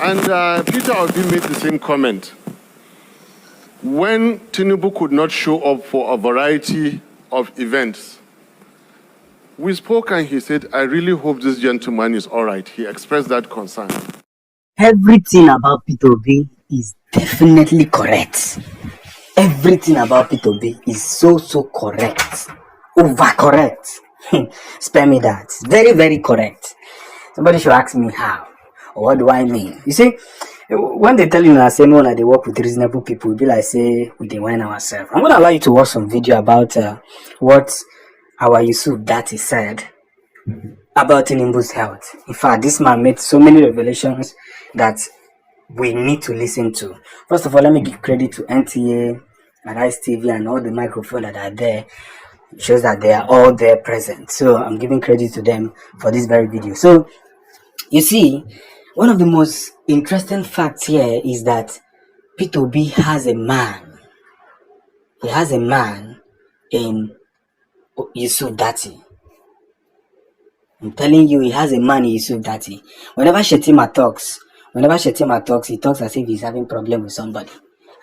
And Peter Obi made the same comment. When Tinubu could not show up for a variety of events, we spoke and he said, I really hope this gentleman is all right. He expressed that concern. Everything about Peter Obi is definitely correct. Everything about Peter Obi is so correct. Over correct. Spare me that. Very, very correct. Somebody should ask me how. Or what do I mean? You see, when they tell you I say no, that they work with reasonable people, we be like say we dey whine ourselves. I'm gonna allow you to watch some video about what our Yusuf Datti said about Tinubu's health. In fact, this man made so many revelations that we need to listen to. First of all, let me give credit to NTA and Ice TV and all the microphones that are there. It shows that they are all there present. So I'm giving credit to them for this very video. So you see, one of the most interesting facts here is that Peter Obi has a man. He has a man in Yusuf Datti. I'm telling you, he has a man in Yusuf Datti. Whenever Shetima talks, he talks as if he's having problem with somebody.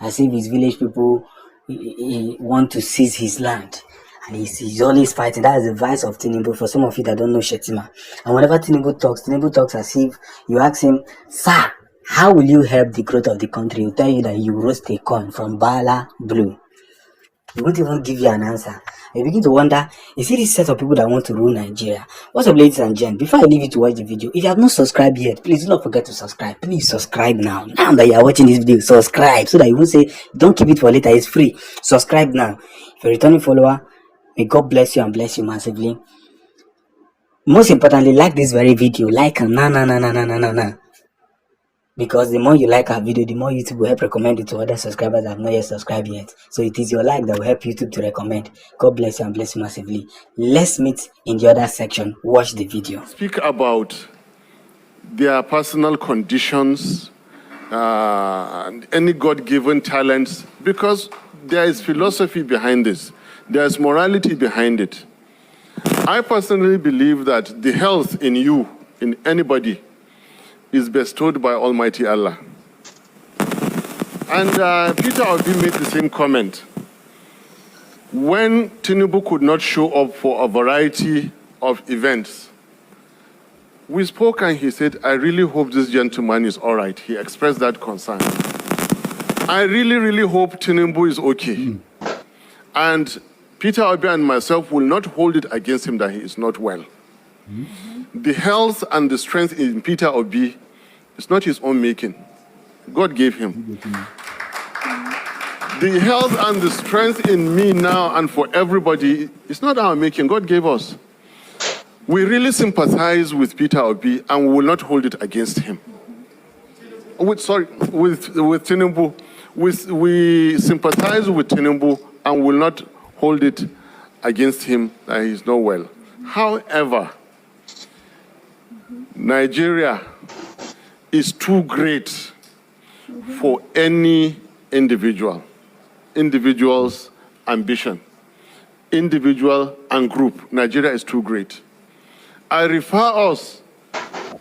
As if his village people he want to seize his land. And he's always fighting. That is the vice of Tinubu. For some of you that don't know Shetima. And whenever Tinubu talks as if you ask him, sir, how will you help the growth of the country? He'll tell you that you roast a corn from Wàhàlà blue. He won't even give you an answer. You begin to wonder, is it this set of people that want to rule Nigeria? What's up, ladies and gents? Before I leave you to watch the video, if you have not subscribed yet, please do not forget to subscribe. Please subscribe now. Now that you are watching this video, subscribe so that you won't say, don't keep it for later. It's free. Subscribe now. If you're a returning follower, may God bless you and bless you massively. Most importantly, like this very video. Like na. Because the more you like our video, the more YouTube will help recommend it to other subscribers that have not yet subscribed yet. So it is your like that will help YouTube to recommend. God bless you and bless you massively. Let's meet in the other section. Watch the video. Speak about their personal conditions, and any God-given talents, because there is philosophy behind this. There is morality behind it. I personally believe that the health in you, in anybody, is bestowed by Almighty Allah. And Peter Obi made the same comment. When Tinubu could not show up for a variety of events, we spoke and he said, I really hope this gentleman is all right. He expressed that concern. I really hope Tinubu is okay. And Peter Obi and myself will not hold it against him that he is not well. The health and the strength in Peter Obi is not his own making. God gave him. The health and the strength in me now and for everybody is not our making. God gave us. We really sympathize with Peter Obi and we will not hold it against him. With Tinubu. We sympathize with Tinubu and will not hold it against him that he is not well. However, Nigeria is too great for any individual's ambition, individual and group. Nigeria is too great. I refer us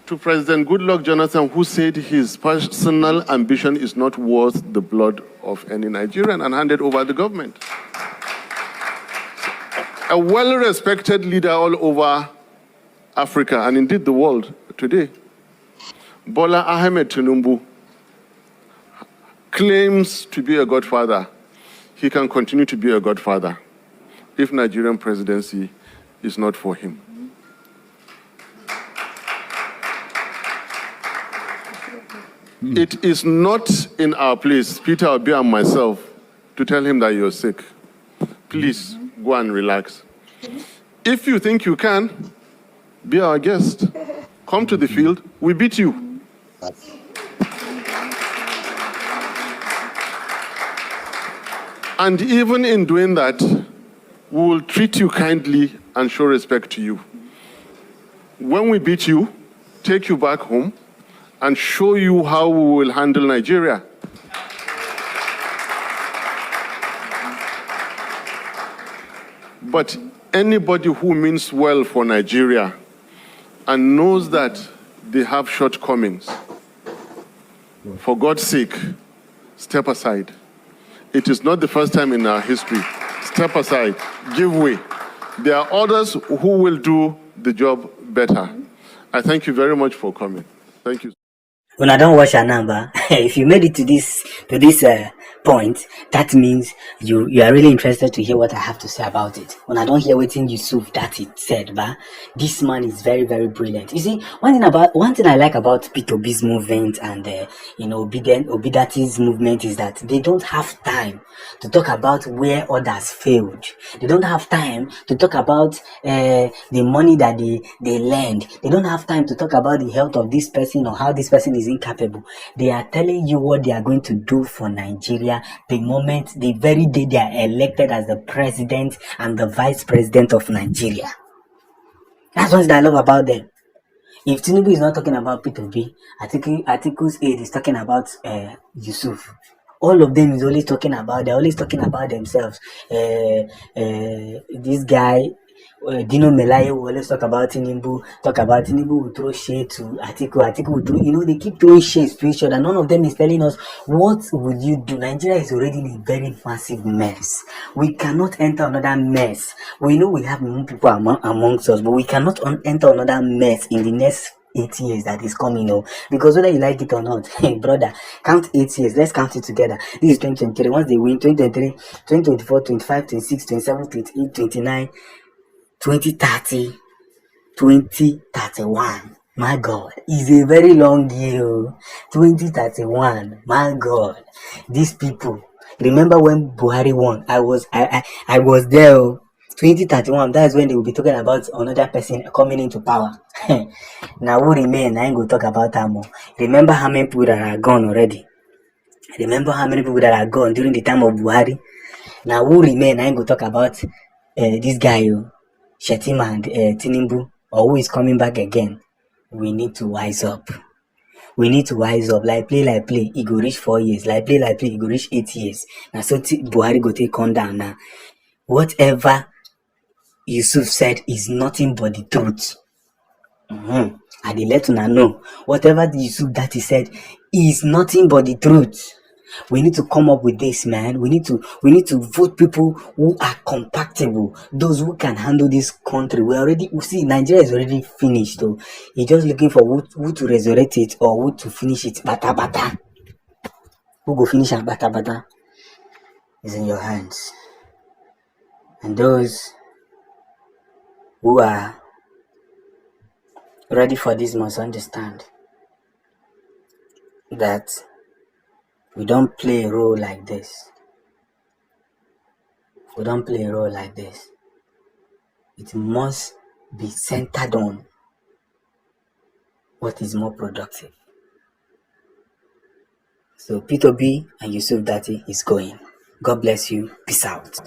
to President Goodluck Jonathan, who said his personal ambition is not worth the blood of any Nigerian and handed over the government. A well-respected leader all over Africa, and indeed the world today, Bola Ahmed Tinubu, claims to be a godfather. He can continue to be a godfather if Nigerian presidency is not for him. It is not in our place, Peter Obi and myself, to tell him that you're sick. Please, go and relax. If you think you can, be our guest. Come to the field, we beat you. And even in doing that, we will treat you kindly and show respect to you. When we beat you, take you back home and show you how we will handle Nigeria. But anybody who means well for Nigeria and knows that they have shortcomings, For God's sake, step aside. It is not the first time in our history. Step aside, give way. There are others who will do the job better. I thank you very much for coming. Thank you. When I don't watch a number, if you made it to this point, that means you are really interested to hear what I have to say about it. When I don't hear what Yusuf Datti said, but this man is very, very brilliant. You see, one thing I like about P2B's movement and Obidatti's movement is that they don't have time to talk about where others failed. They don't have time to talk about the money that they lend. They don't have time to talk about the health of this person or how this person is incapable. They are telling you what they are going to do for Nigeria the very day they are elected as the president and the vice president of Nigeria. That's what I love about them. If Tinubu is not talking about P2B, Atiku's aide is talking about Yusuf. All of them they're always talking about themselves. This guy, Dino Melaye will always talk about Tinubu will throw shade to Atiku will throw, they keep throwing shades to each other. None of them is telling us, what will you do? Nigeria is already in a very massive mess. We cannot enter another mess. We know we have many people amongst us, but we cannot enter another mess in the next 8 years that is coming, because whether you like it or not, hey brother, count 8 years. Let's count it together. This is 2023. Once they win 2023, 2024, 25, 26, 27, 28, 29, 2030, 2031. My God, it's a very long year. 2031. My God, these people. Remember when Buhari won? I was there. 2031. That's when they will be talking about another person coming into power. Now who remain? I ain't gonna talk about that more. Remember how many people that are gone already? Remember how many people that are gone during the time of Buhari? Now who remain? I ain't gonna talk about this guy, Shetima and Tinubu, or who is coming back again. We need to wise up. Like play. It go reach 4 years. Like play. It go reach 8 years. Now so Buhari go take on down now. Whatever Yusuf said is nothing but the truth. I dey let una know. Whatever the Yusuf Datti said is nothing but the truth. We need to come up with this, man. We need to vote people who are compatible, those who can handle this country. See, Nigeria is already finished, though. You're just looking for who to resurrect it or who to finish it. Bata. Who go finish and bata is in your hands. And those who are ready for this must understand that we don't play a role like this. It must be centered on what is more productive. So P2B and Yusuf Datti is going. God bless you. Peace out.